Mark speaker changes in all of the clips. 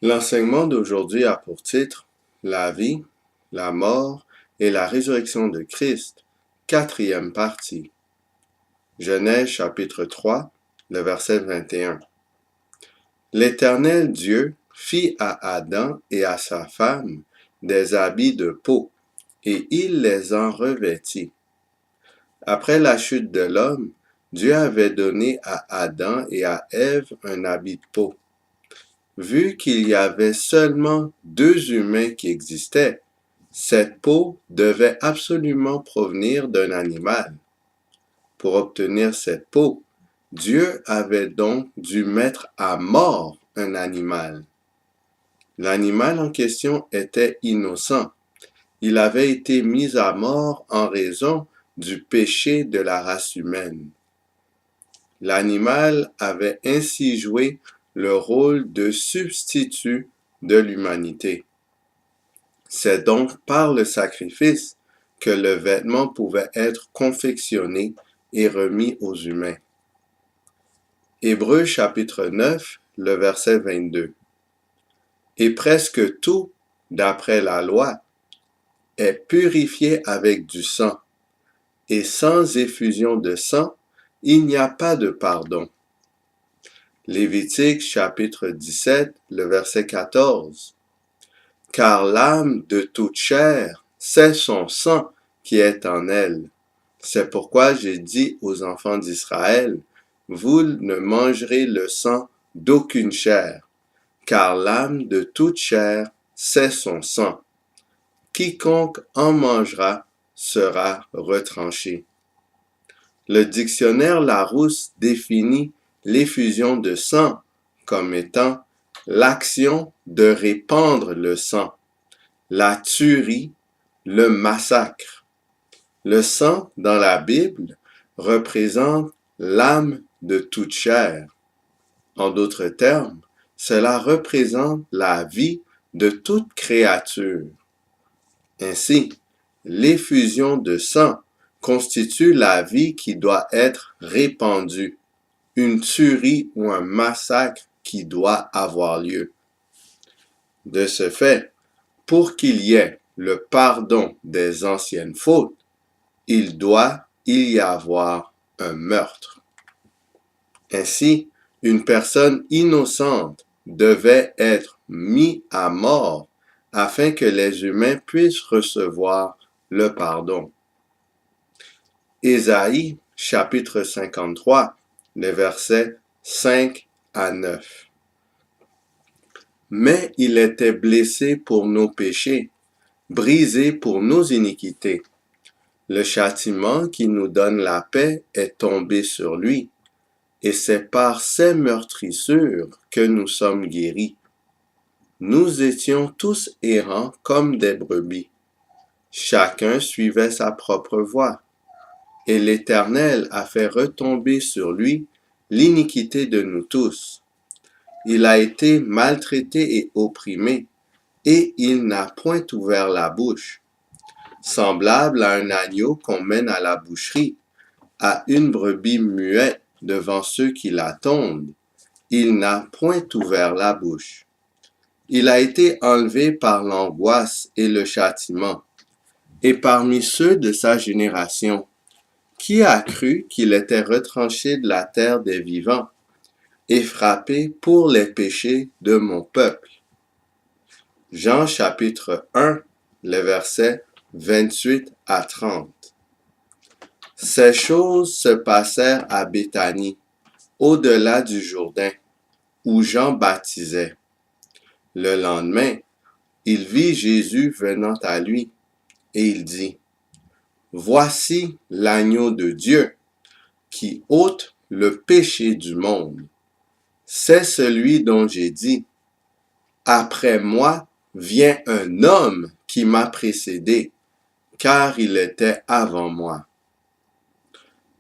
Speaker 1: L'enseignement d'aujourd'hui a pour titre La vie, la mort et la résurrection de Christ, quatrième partie. Genèse chapitre 3, le verset 21. L'Éternel Dieu fit à Adam et à sa femme des habits de peau, et il les en revêtit. Après la chute de l'homme, Dieu avait donné à Adam et à Ève un habit de peau. Vu qu'il y avait seulement deux humains qui existaient, cette peau devait absolument provenir d'un animal. Pour obtenir cette peau, Dieu avait donc dû mettre à mort un animal. L'animal en question était innocent. Il avait été mis à mort en raison du péché de la race humaine. L'animal avait ainsi joué le rôle de substitut de l'humanité. C'est donc par le sacrifice que le vêtement pouvait être confectionné et remis aux humains. Hébreux chapitre 9, le verset 22. Et presque tout, d'après la loi, est purifié avec du sang, et sans effusion de sang, il n'y a pas de pardon. Lévitique chapitre 17, le verset 14. Car l'âme de toute chair, c'est son sang qui est en elle. C'est pourquoi j'ai dit aux enfants d'Israël, vous ne mangerez le sang d'aucune chair, car l'âme de toute chair, c'est son sang. Quiconque en mangera sera retranché. Le dictionnaire Larousse définit l'effusion de sang comme étant l'action de répandre le sang, la tuerie, le massacre. Le sang dans la Bible représente l'âme de toute chair. En d'autres termes, cela représente la vie de toute créature. Ainsi, l'effusion de sang constitue la vie qui doit être répandue, une tuerie ou un massacre qui doit avoir lieu. De ce fait, pour qu'il y ait le pardon des anciennes fautes, il doit y avoir un meurtre. Ainsi, une personne innocente devait être mise à mort afin que les humains puissent recevoir le pardon. Ésaïe, chapitre 53, les versets 5 à 9. Mais il était blessé pour nos péchés, brisé pour nos iniquités. Le châtiment qui nous donne la paix est tombé sur lui, et c'est par ses meurtrissures que nous sommes guéris. Nous étions tous errants comme des brebis. Chacun suivait sa propre voie. Et l'Éternel a fait retomber sur lui l'iniquité de nous tous. Il a été maltraité et opprimé, et il n'a point ouvert la bouche. Semblable à un agneau qu'on mène à la boucherie, à une brebis muette devant ceux qui l'attendent, il n'a point ouvert la bouche. Il a été enlevé par l'angoisse et le châtiment, et parmi ceux de sa génération, qui a cru qu'il était retranché de la terre des vivants et frappé pour les péchés de mon peuple? Jean chapitre 1, les versets 28 à 30. Ces choses se passèrent à Béthanie, au-delà du Jourdain, où Jean baptisait. Le lendemain, il vit Jésus venant à lui, et il dit, voici l'agneau de Dieu qui ôte le péché du monde. C'est celui dont j'ai dit, après moi vient un homme qui m'a précédé, car il était avant moi.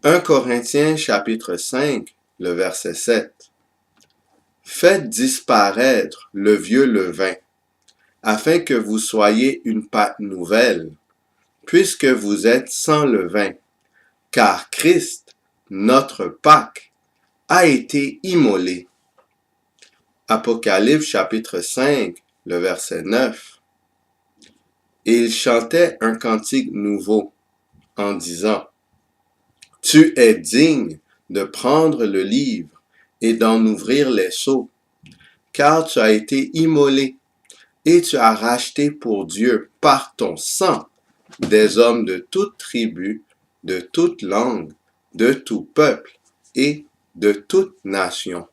Speaker 1: 1 Corinthiens chapitre 5, le verset 7. Faites disparaître le vieux levain, afin que vous soyez une pâte nouvelle, puisque vous êtes sans levain, car Christ, notre Pâque, a été immolé. Apocalypse chapitre 5, le verset 9. Et il chantait un cantique nouveau en disant, « Tu es digne de prendre le livre et d'en ouvrir les sceaux, car tu as été immolé et tu as racheté pour Dieu par ton sang des hommes de toute tribu, de toute langue, de tout peuple et de toute nation. »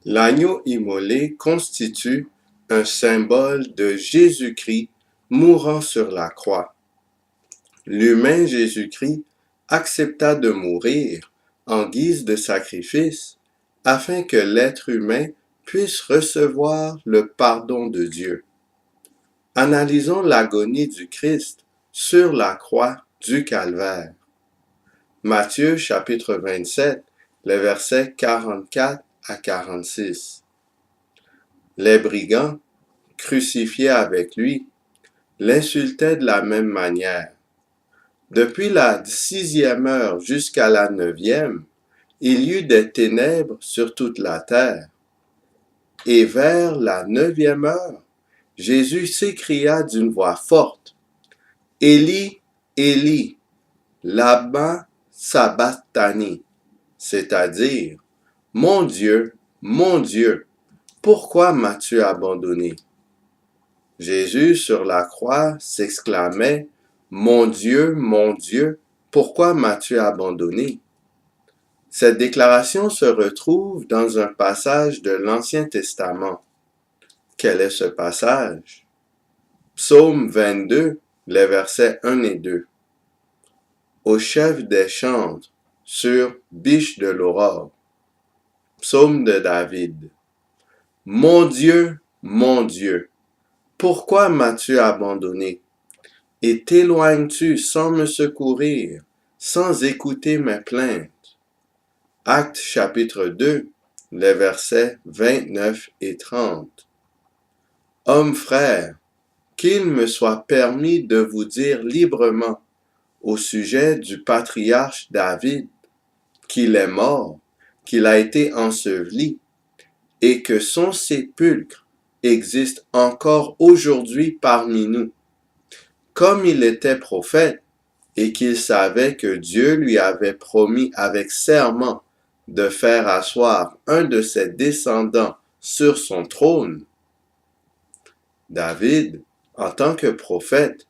Speaker 1: L'agneau immolé constitue un symbole de Jésus-Christ mourant sur la croix. L'humain Jésus-Christ accepta de mourir en guise de sacrifice afin que l'être humain puisse recevoir le pardon de Dieu. Analysons l'agonie du Christ sur la croix du Calvaire. Matthieu chapitre 27, les versets 44 à 46. Les brigands, crucifiés avec lui, l'insultaient de la même manière. Depuis la 6e heure jusqu'à la 9e, il y eut des ténèbres sur toute la terre. Et vers la 9e heure, Jésus s'écria d'une voix forte, « Élie, Élie, lama sabachthani », c'est-à-dire, « Mon Dieu, pourquoi m'as-tu abandonné » Jésus sur la croix s'exclamait, « mon Dieu, pourquoi m'as-tu abandonné » Cette déclaration se retrouve dans un passage de l'Ancien Testament. Quel est ce passage? Psaume 22, les versets 1 et 2. Au chef des chantres, sur Biche de l'aurore. Psaume de David. Mon Dieu, pourquoi m'as-tu abandonné? Et t'éloignes-tu sans me secourir, sans écouter mes plaintes? Actes chapitre 2, les versets 29 et 30. Hommes frères, qu'il me soit permis de vous dire librement au sujet du patriarche David, qu'il est mort, qu'il a été enseveli, et que son sépulcre existe encore aujourd'hui parmi nous. Comme il était prophète, et qu'il savait que Dieu lui avait promis avec serment de faire asseoir un de ses descendants sur son trône, David, en tant que prophète,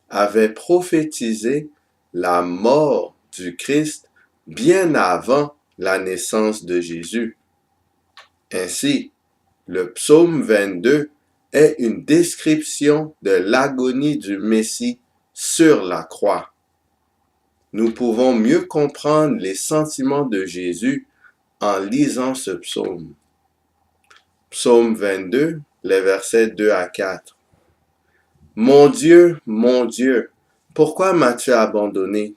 Speaker 1: avait prophétisé la mort du Christ bien avant la naissance de Jésus. Ainsi, le psaume 22 est une description de l'agonie du Messie sur la croix. Nous pouvons mieux comprendre les sentiments de Jésus en lisant ce psaume. Psaume 22, les versets 2 à 4. Mon Dieu, pourquoi m'as-tu abandonné?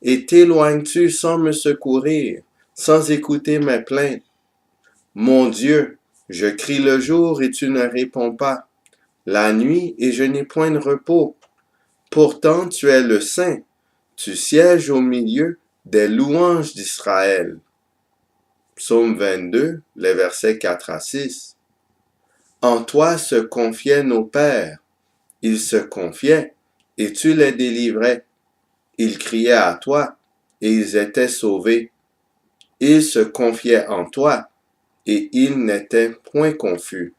Speaker 1: Et t'éloignes-tu sans me secourir, sans écouter mes plaintes? Mon Dieu, je crie le jour et tu ne réponds pas, la nuit et je n'ai point de repos. Pourtant tu es le Saint, tu sièges au milieu des louanges d'Israël. Psaume 22, les versets 4 à 6. En toi se confiaient nos pères, ils se confiaient et tu les délivrais. Ils criaient à toi et ils étaient sauvés. Ils se confiaient en toi et ils n'étaient point confus.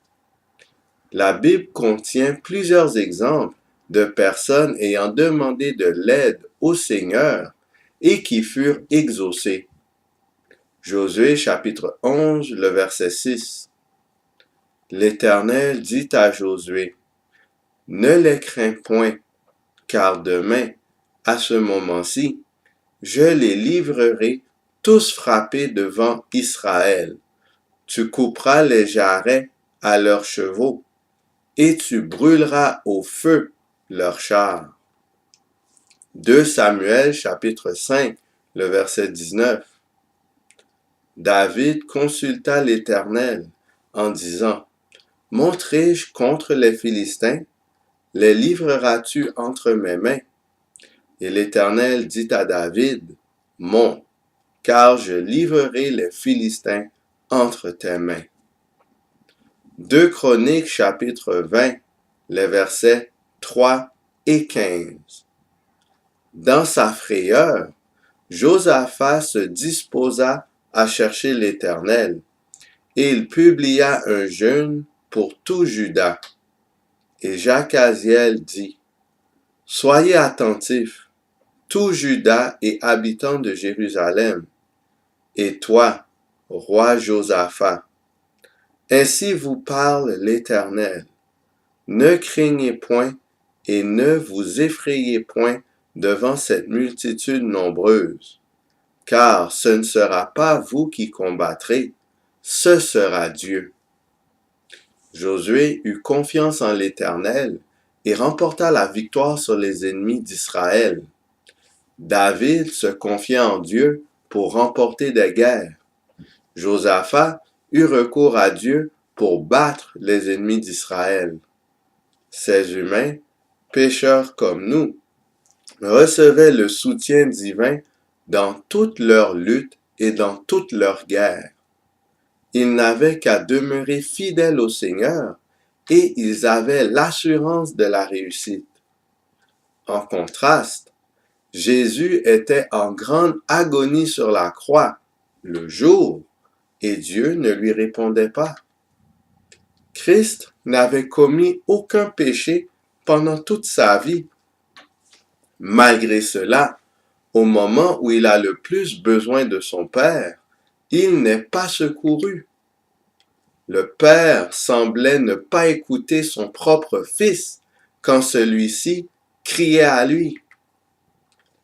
Speaker 1: La Bible contient plusieurs exemples de personnes ayant demandé de l'aide au Seigneur et qui furent exaucées. Josué chapitre 11, le verset 6. L'Éternel dit à Josué, « Ne les crains point, car demain, à ce moment-ci, je les livrerai tous frappés devant Israël. Tu couperas les jarrets à leurs chevaux, et tu brûleras au feu leurs chars. » 2 Samuel chapitre 5, le verset 19. David consulta l'Éternel en disant, « Monterai-je contre les Philistins? Les livreras-tu entre mes mains? » Et l'Éternel dit à David, « Monte, car je livrerai les Philistins entre tes mains. » 2 Chroniques chapitre 20, les versets 3 et 15. Dans sa frayeur, Josaphat se disposa à chercher l'Éternel, et il publia un jeûne pour tout Juda. Et Jacaziel dit, « Soyez attentifs, tout Juda et habitants de Jérusalem, et toi, roi Josaphat. Ainsi vous parle l'Éternel. Ne craignez point et ne vous effrayez point devant cette multitude nombreuse, car ce ne sera pas vous qui combattrez, ce sera Dieu. » Josué eut confiance en l'Éternel et remporta la victoire sur les ennemis d'Israël. David se confia en Dieu pour remporter des guerres. Josaphat eut recours à Dieu pour battre les ennemis d'Israël. Ces humains, pécheurs comme nous, recevaient le soutien divin dans toute leur lutte et dans toute leur guerre. Ils n'avaient qu'à demeurer fidèles au Seigneur et ils avaient l'assurance de la réussite. En contraste, Jésus était en grande agonie sur la croix le jour et Dieu ne lui répondait pas. Christ n'avait commis aucun péché pendant toute sa vie. Malgré cela, au moment où il a le plus besoin de son Père, il n'est pas secouru. Le Père semblait ne pas écouter son propre Fils quand celui-ci criait à lui.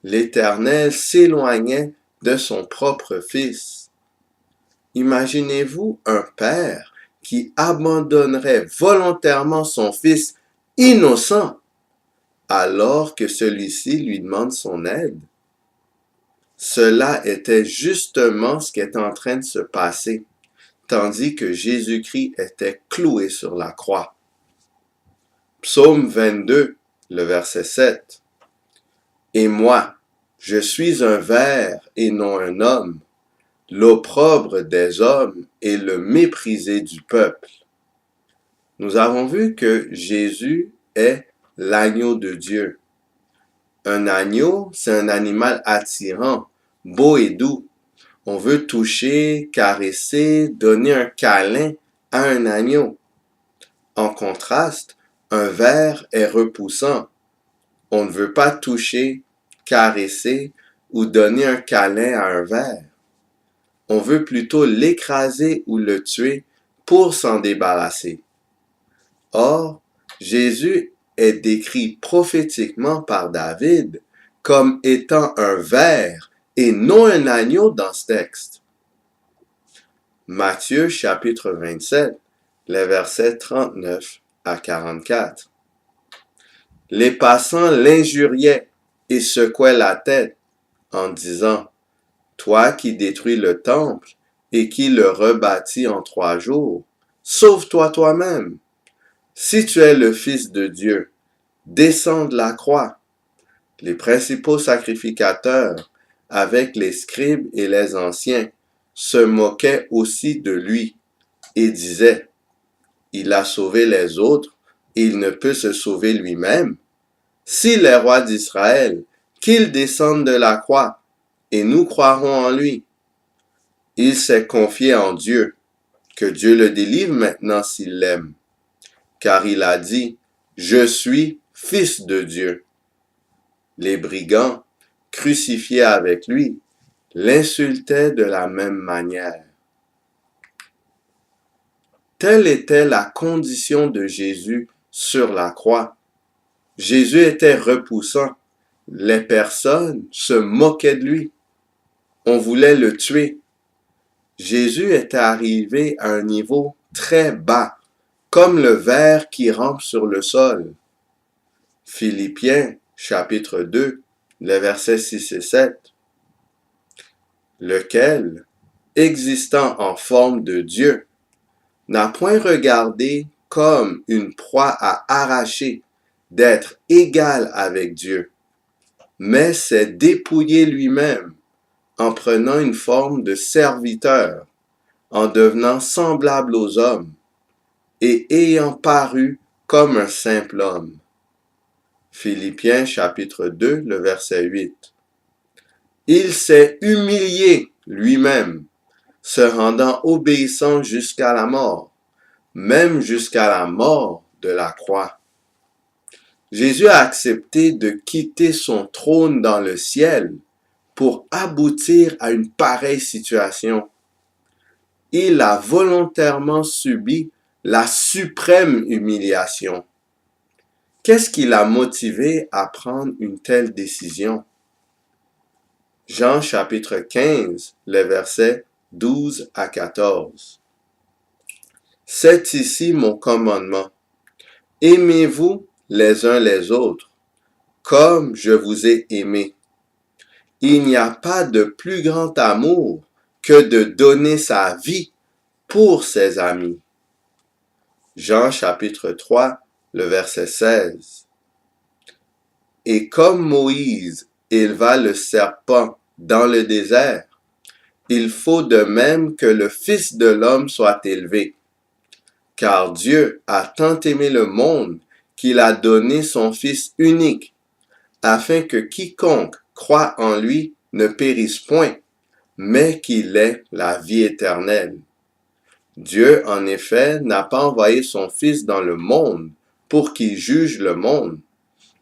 Speaker 1: L'Éternel s'éloignait de son propre Fils. Imaginez-vous un père qui abandonnerait volontairement son fils innocent alors que celui-ci lui demande son aide. Cela était justement ce qui est en train de se passer, tandis que Jésus-Christ était cloué sur la croix. Psaume 22, le verset 7. « Et moi, je suis un ver et non un homme, l'opprobre des hommes et le méprisé du peuple. » Nous avons vu que Jésus est l'agneau de Dieu. Un agneau, c'est un animal attirant, beau et doux. On veut toucher, caresser, donner un câlin à un agneau. En contraste, un ver est repoussant. On ne veut pas toucher, caresser ou donner un câlin à un ver. On veut plutôt l'écraser ou le tuer pour s'en débarrasser. Or, Jésus est décrit prophétiquement par David comme étant un ver et non un agneau dans ce texte. Matthieu chapitre 27, les versets 39 à 44. Les passants l'injuriaient et secouaient la tête en disant, « Toi qui détruis le temple et qui le rebâtis en 3 jours, sauve-toi toi-même. Si tu es le Fils de Dieu, descends de la croix. » Les principaux sacrificateurs, avec les scribes et les anciens, se moquaient aussi de lui et disaient, « Il a sauvé les autres et il ne peut se sauver lui-même. S'il est roi d'Israël, qu'il descende de la croix, et nous croirons en lui. » Il s'est confié en Dieu, que Dieu le délivre maintenant s'il l'aime. Car il a dit, « Je suis Fils de Dieu. » Les brigands, crucifiés avec lui, l'insultaient de la même manière. Telle était la condition de Jésus sur la croix. Jésus était repoussant. Les personnes se moquaient de lui. On voulait le tuer. Jésus était arrivé à un niveau très bas, comme le ver qui rampe sur le sol. Philippiens, chapitre 2, les versets 6 et 7. Lequel, existant en forme de Dieu, n'a point regardé comme une proie à arracher d'être égal avec Dieu, mais s'est dépouillé lui-même en prenant une forme de serviteur, en devenant semblable aux hommes, et ayant paru comme un simple homme. Philippiens chapitre 2, le verset 8. Il s'est humilié lui-même, se rendant obéissant jusqu'à la mort, même jusqu'à la mort de la croix. Jésus a accepté de quitter son trône dans le ciel pour aboutir à une pareille situation. Il a volontairement subi la suprême humiliation. Qu'est-ce qui l'a motivé à prendre une telle décision? Jean chapitre 15, les versets 12 à 14. C'est ici mon commandement. Aimez-vous les uns les autres, comme je vous ai aimé. Il n'y a pas de plus grand amour que de donner sa vie pour ses amis. Jean chapitre 3, le verset 16. Et comme Moïse éleva le serpent dans le désert, il faut de même que le Fils de l'homme soit élevé. Car Dieu a tant aimé le monde qu'il a donné son Fils unique, afin que quiconque croit en lui ne périsse point, mais qu'il ait la vie éternelle. Dieu, en effet, n'a pas envoyé son Fils dans le monde pour qu'il juge le monde,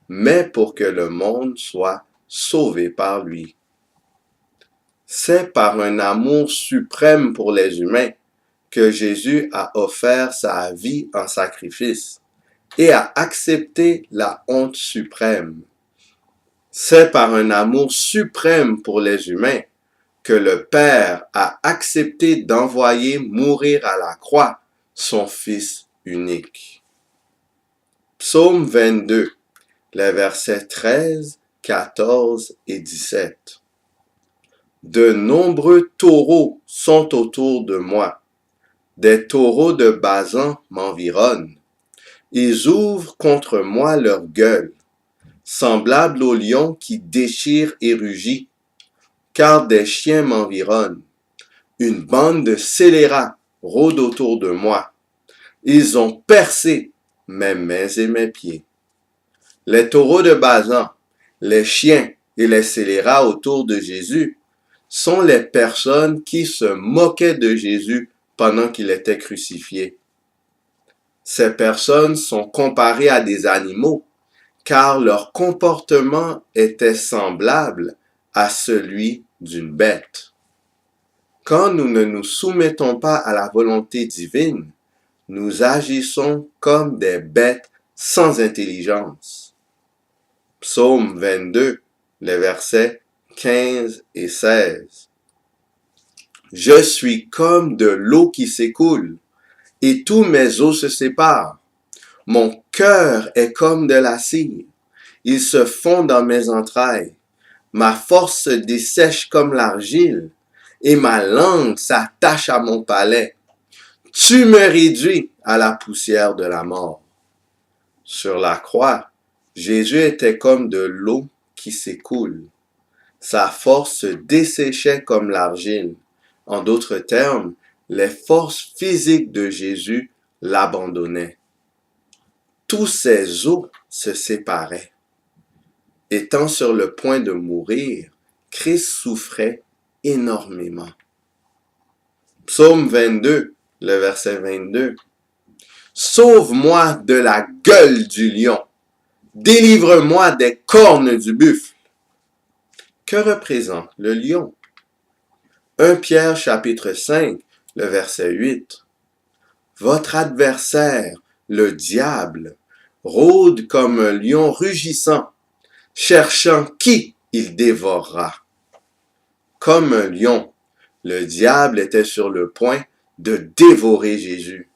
Speaker 1: mais pour que le monde soit sauvé par lui. C'est par un amour suprême pour les humains que Jésus a offert sa vie en sacrifice et a accepté la honte suprême. C'est par un amour suprême pour les humains que le Père a accepté d'envoyer mourir à la croix son Fils unique. Psaume 22, les versets 13, 14 et 17. De nombreux taureaux sont autour de moi. Des taureaux de Basan m'environnent. Ils ouvrent contre moi leur gueule, semblables aux lions qui déchirent et rugit, car des chiens m'environnent. Une bande de scélérats rôde autour de moi. Ils ont percé mes mains et mes pieds. Les taureaux de Basan, les chiens et les scélérats autour de Jésus sont les personnes qui se moquaient de Jésus pendant qu'il était crucifié. Ces personnes sont comparées à des animaux, car leur comportement était semblable à celui d'une bête. Quand nous ne nous soumettons pas à la volonté divine, nous agissons comme des bêtes sans intelligence. Psaume 22, les versets 15 et 16. Je suis comme de l'eau qui s'écoule, et tous mes os se séparent. Mon cœur est comme de la cire, il se fond dans mes entrailles. Ma force se dessèche comme l'argile, et ma langue s'attache à mon palais. Tu me réduis à la poussière de la mort. Sur la croix, Jésus était comme de l'eau qui s'écoule. Sa force se desséchait comme l'argile. En d'autres termes, les forces physiques de Jésus l'abandonnaient. Tous ses os se séparaient. Étant sur le point de mourir, Christ souffrait énormément. Psaume 22, le verset 22. Sauve-moi de la gueule du lion. Délivre-moi des cornes du buffle. Que représente le lion? 1 Pierre chapitre 5, le verset 8. Votre adversaire, le diable, rôde comme un lion rugissant, cherchant qui il dévorera. Comme un lion, le diable était sur le point de dévorer Jésus.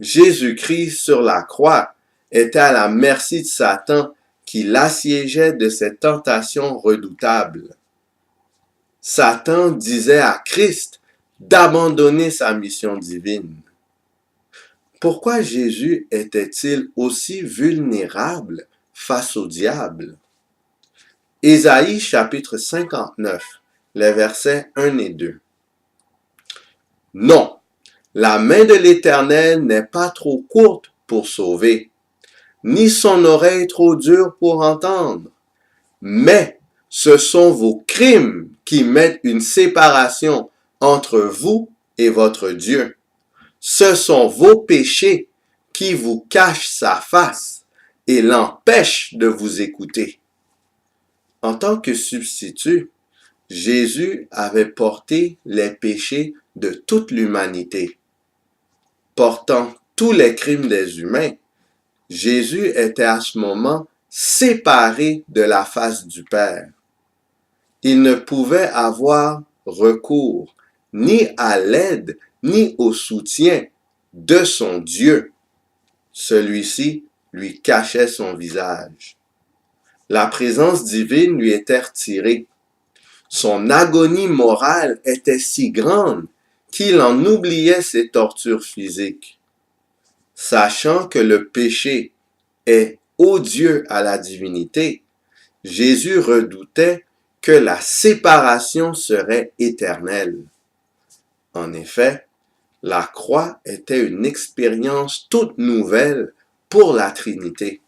Speaker 1: Jésus-Christ sur la croix était à la merci de Satan qui l'assiégeait de ses tentations redoutables. Satan disait à Christ d'abandonner sa mission divine. Pourquoi Jésus était-il aussi vulnérable face au diable? Ésaïe chapitre 59, les versets 1 et 2. Non, La main de l'Éternel n'est pas trop courte pour sauver, ni son oreille trop dure pour entendre. Mais ce sont vos crimes qui mettent une séparation entre vous et votre Dieu. Ce sont vos péchés qui vous cachent sa face et l'empêchent de vous écouter. En tant que substitut, Jésus avait porté les péchés de toute l'humanité. Portant tous les crimes des humains, Jésus était à ce moment séparé de la face du Père. Il ne pouvait avoir recours ni à l'aide ni au soutien de son Dieu. Celui-ci lui cachait son visage. La présence divine lui était retirée. Son agonie morale était si grande qu'il en oubliait ses tortures physiques. Sachant que le péché est odieux à la divinité, Jésus redoutait que la séparation serait éternelle. En effet, la croix était une expérience toute nouvelle pour la Trinité.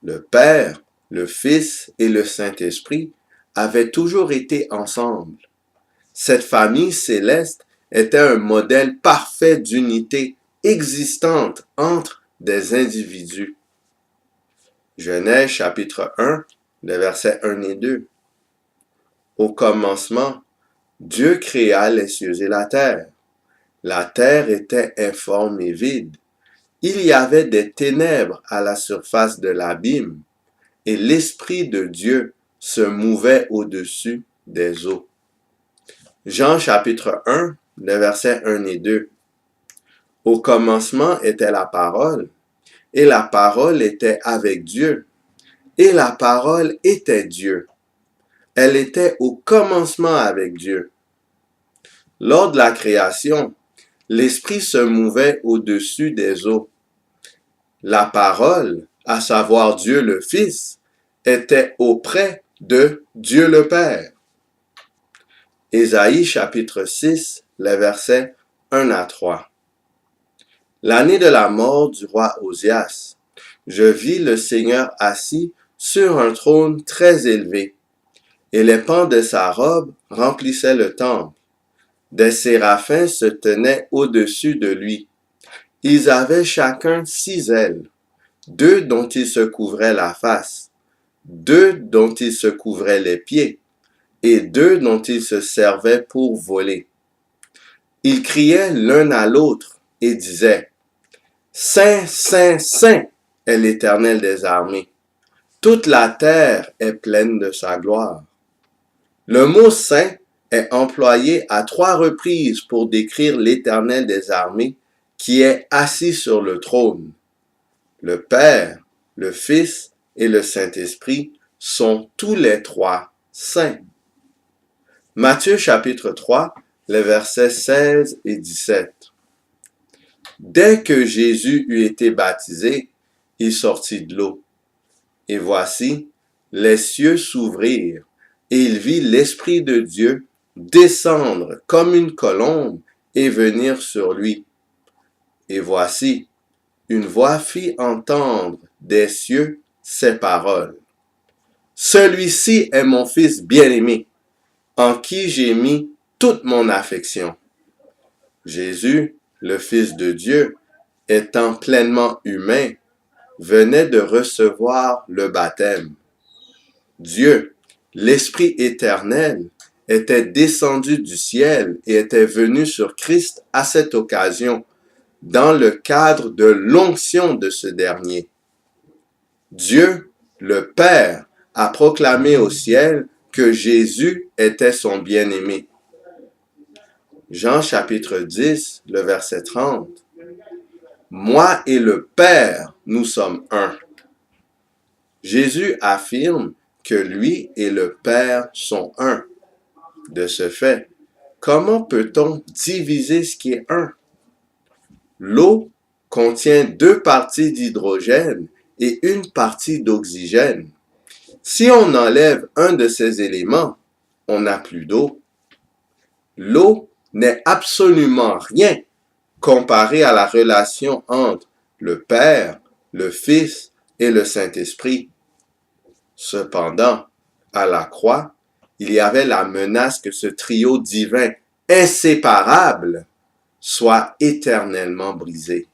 Speaker 1: Le Père, le Fils et le Saint-Esprit avaient toujours été ensemble. Cette famille céleste était un modèle parfait d'unité existante entre des individus. Genèse chapitre 1, les versets 1 et 2. Au commencement, Dieu créa les cieux et la terre. La terre était informe et vide. Il y avait des ténèbres à la surface de l'abîme, et l'Esprit de Dieu se mouvait au-dessus des eaux. Jean chapitre 1, les versets 1 et 2. Au commencement était la parole, et la parole était avec Dieu, et la parole était Dieu. Elle était au commencement avec Dieu. Lors de la création, l'Esprit se mouvait au-dessus des eaux. La parole, à savoir Dieu le Fils, était auprès de Dieu le Père. Ésaïe chapitre 6, les versets 1 à 3. L'année de la mort du roi Osias, je vis le Seigneur assis sur un trône très élevé, et les pans de sa robe remplissaient le temple. Des séraphins se tenaient au-dessus de lui. Ils avaient chacun 6 ailes, 2 dont ils se couvraient la face, 2 dont ils se couvraient les pieds, et 2 dont ils se servaient pour voler. Ils criaient l'un à l'autre et disaient, « Saint, Saint, Saint est l'Éternel des armées. Toute la terre est pleine de sa gloire. » Le mot « saint » est employé à 3 reprises pour décrire l'Éternel des armées qui est assis sur le trône. Le Père, le Fils et le Saint-Esprit sont tous les 3 saints. Matthieu chapitre 3, les versets 16 et 17. Dès que Jésus eut été baptisé, il sortit de l'eau. Et voici, les cieux s'ouvrirent, et il vit l'Esprit de Dieu descendre comme une colombe et venir sur lui. Et voici, une voix fit entendre des cieux ces paroles. Celui-ci est mon Fils bien-aimé, en qui j'ai mis toute mon affection. Jésus, le Fils de Dieu, étant pleinement humain, venait de recevoir le baptême. Dieu, l'Esprit éternel, était descendu du ciel et était venu sur Christ à cette occasion, dans le cadre de l'onction de ce dernier. Dieu, le Père, a proclamé au ciel que Jésus était son bien-aimé. Jean chapitre 10, le verset 30. Moi et le Père, nous sommes un. Jésus affirme que lui et le Père sont un. De ce fait, comment peut-on diviser ce qui est un? L'eau contient 2 parties d'hydrogène et une partie d'oxygène. Si on enlève un de ces éléments, on n'a plus d'eau. L'eau n'est absolument rien comparé à la relation entre le Père, le Fils et le Saint-Esprit. Cependant, à la croix, il y avait la menace que ce trio divin inséparable soit éternellement brisé.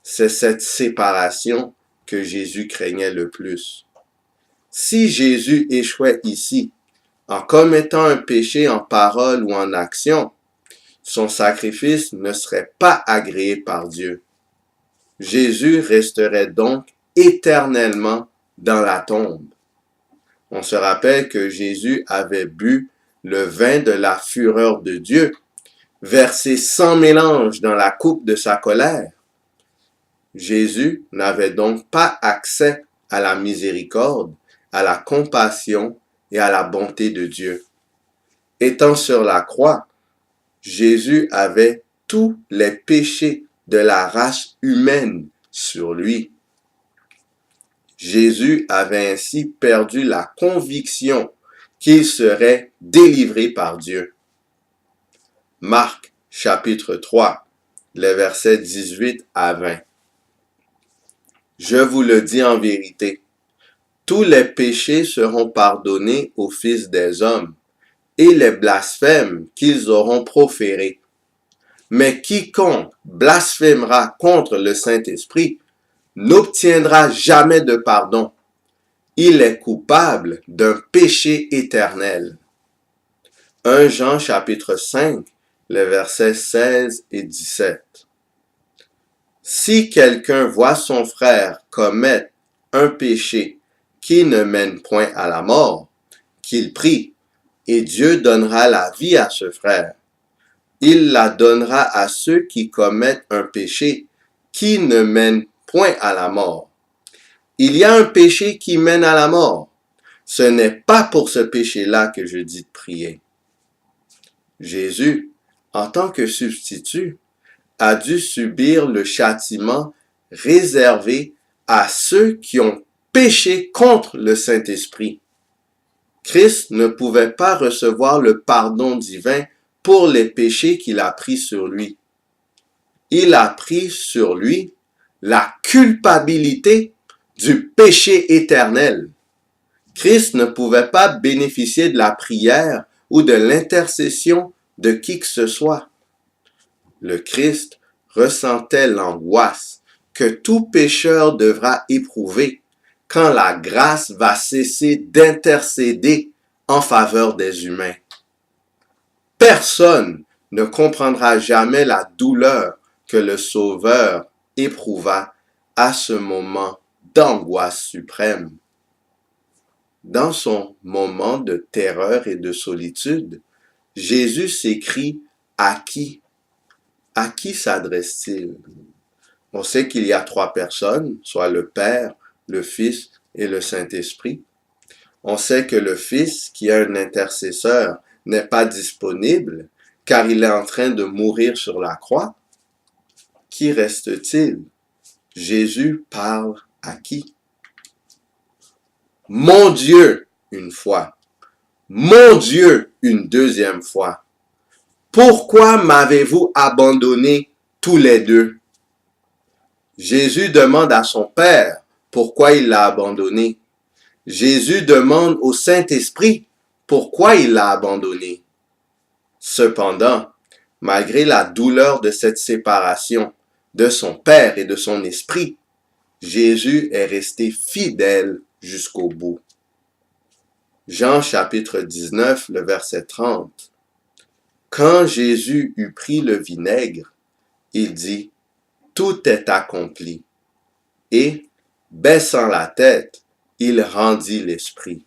Speaker 1: C'est cette séparation que Jésus craignait le plus. Si Jésus échouait ici, en commettant un péché en parole ou en action, son sacrifice ne serait pas agréé par Dieu. Jésus resterait donc éternellement dans la tombe. On se rappelle que Jésus avait bu le vin de la fureur de Dieu, versé sans mélange dans la coupe de sa colère. Jésus n'avait donc pas accès à la miséricorde, à la compassion et à la bonté de Dieu. Étant sur la croix, Jésus avait tous les péchés de la race humaine sur lui. Jésus avait ainsi perdu la conviction qu'il serait délivré par Dieu. Marc, chapitre 3, les versets 18 à 20. Je vous le dis en vérité, tous les péchés seront pardonnés aux fils des hommes et les blasphèmes qu'ils auront proférés. Mais quiconque blasphémera contre le Saint-Esprit n'obtiendra jamais de pardon. Il est coupable d'un péché éternel. 1 Jean chapitre 5, les versets 16 et 17. Si quelqu'un voit son frère commettre un péché qui ne mène point à la mort, qu'il prie, et Dieu donnera la vie à ce frère. Il la donnera à ceux qui commettent un péché qui ne mène point à la mort. Il y a un péché qui mène à la mort. Ce n'est pas pour ce péché-là que je dis de prier. Jésus, en tant que substitut, a dû subir le châtiment réservé à ceux qui ont péché contre le Saint-Esprit. Christ ne pouvait pas recevoir le pardon divin pour les péchés qu'il a pris sur lui. Il a pris sur lui la culpabilité du péché éternel. Christ ne pouvait pas bénéficier de la prière ou de l'intercession de qui que ce soit. Le Christ ressentait l'angoisse que tout pécheur devra éprouver quand la grâce va cesser d'intercéder en faveur des humains. Personne ne comprendra jamais la douleur que le Sauveur éprouva à ce moment d'angoisse suprême. Dans son moment de terreur et de solitude, Jésus s'écrie « À qui ?» À qui s'adresse-t-il? On sait qu'il y a 3 personnes, soit le Père, le Fils et le Saint-Esprit. On sait que le Fils, qui est un intercesseur, n'est pas disponible car il est en train de mourir sur la croix. Qui reste-t-il? Jésus parle à qui? Mon Dieu, une fois. Mon Dieu, une deuxième fois. Pourquoi m'avez-vous abandonné tous les deux? Jésus demande à son Père pourquoi il l'a abandonné. Jésus demande au Saint-Esprit pourquoi il l'a abandonné. Cependant, malgré la douleur de cette séparation de son Père et de son Esprit, Jésus est resté fidèle jusqu'au bout. Jean chapitre 19, le verset 30. Quand Jésus eut pris le vinaigre, il dit, « Tout est accompli. » Et, baissant la tête, il rendit l'esprit.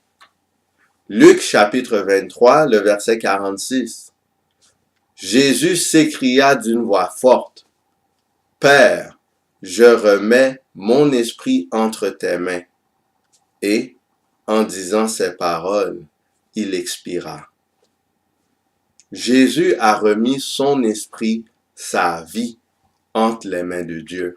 Speaker 1: Luc chapitre 23, le verset 46. Jésus s'écria d'une voix forte, « Père, je remets mon esprit entre tes mains. » Et, en disant ces paroles, il expira. Jésus a remis son esprit, sa vie, entre les mains de Dieu.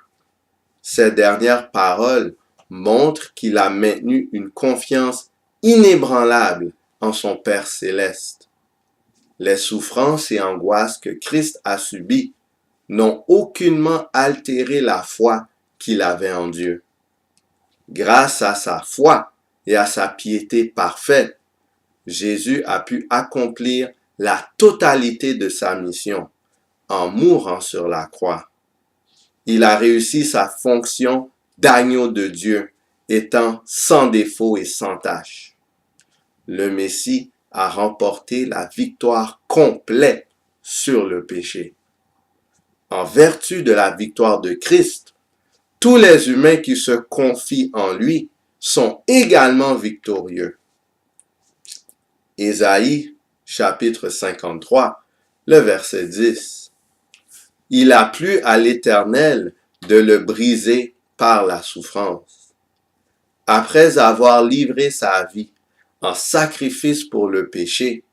Speaker 1: Ces dernières paroles montrent qu'il a maintenu une confiance inébranlable en son Père céleste. Les souffrances et angoisses que Christ a subies n'ont aucunement altéré la foi qu'il avait en Dieu. Grâce à sa foi et à sa piété parfaite, Jésus a pu accomplir la totalité de sa mission en mourant sur la croix. Il a réussi sa fonction d'agneau de Dieu, étant sans défaut et sans tache. Le Messie a remporté la victoire complète sur le péché. En vertu de la victoire de Christ, tous les humains qui se confient en lui sont également victorieux. Ésaïe, chapitre 53, le verset 10. Il a plu à l'Éternel de le briser par la souffrance. Après avoir livré sa vie en sacrifice pour le péché,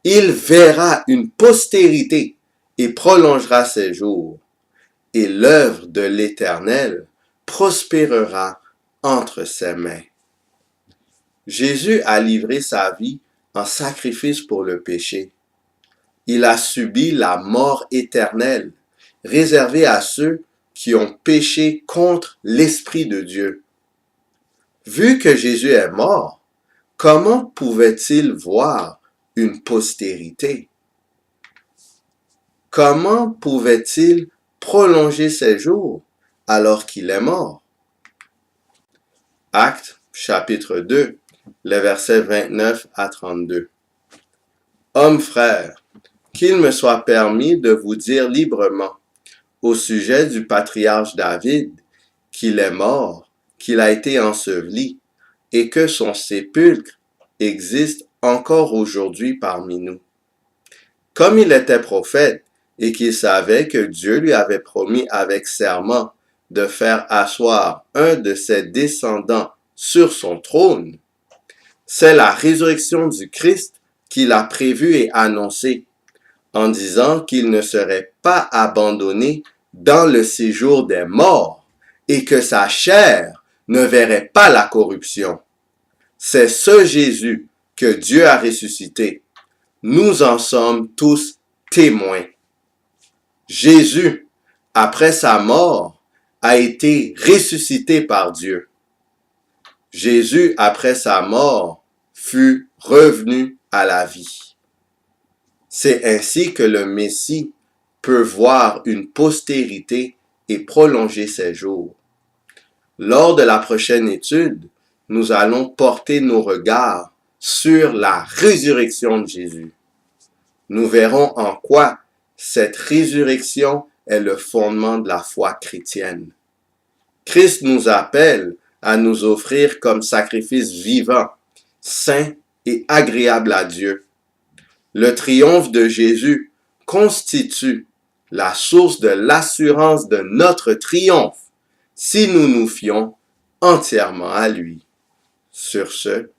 Speaker 1: il verra une postérité et prolongera ses jours, et l'œuvre de l'Éternel prospérera entre ses mains. Jésus a livré sa vie en sacrifice pour le péché. Il a subi la mort éternelle, réservée à ceux qui ont péché contre l'Esprit de Dieu. Vu que Jésus est mort, comment pouvait-il voir une postérité? Comment pouvait-il prolonger ses jours alors qu'il est mort? Actes, chapitre 2, les versets 29 à 32. Hommes frères, qu'il me soit permis de vous dire librement au sujet du patriarche David qu'il est mort, qu'il a été enseveli et que son sépulcre existe encore aujourd'hui parmi nous. Comme il était prophète et qu'il savait que Dieu lui avait promis avec serment de faire asseoir un de ses descendants sur son trône, c'est la résurrection du Christ qu'il a prévue et annoncée, en disant qu'il ne serait pas abandonné dans le séjour des morts et que sa chair ne verrait pas la corruption. C'est ce Jésus que Dieu a ressuscité. Nous en sommes tous témoins. Jésus, après sa mort, a été ressuscité par Dieu. Jésus, après sa mort, fut revenu à la vie. C'est ainsi que le Messie peut voir une postérité et prolonger ses jours. Lors de la prochaine étude, nous allons porter nos regards sur la résurrection de Jésus. Nous verrons en quoi cette résurrection est le fondement de la foi chrétienne. Christ nous appelle à nous offrir comme sacrifice vivant, saint et agréable à Dieu. Le triomphe de Jésus constitue la source de l'assurance de notre triomphe si nous nous fions entièrement à lui. Sur ce,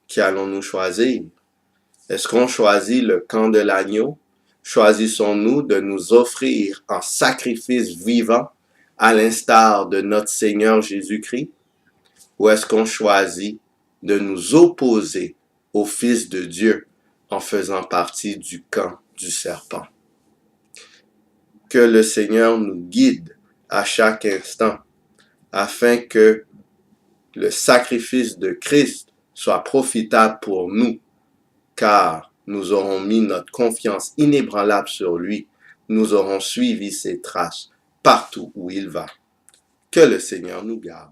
Speaker 1: qu'allons-nous choisir? Est-ce qu'on choisit le camp de l'agneau? Choisissons-nous de nous offrir en sacrifice vivant à l'instar de notre Seigneur Jésus-Christ? Ou est-ce qu'on choisit de nous opposer au Fils de Dieu en faisant partie du camp du serpent? Que le Seigneur nous guide à chaque instant afin que le sacrifice de Christ soit profitable pour nous, car nous aurons mis notre confiance inébranlable sur lui, nous aurons suivi ses traces partout où il va. Que le Seigneur nous garde.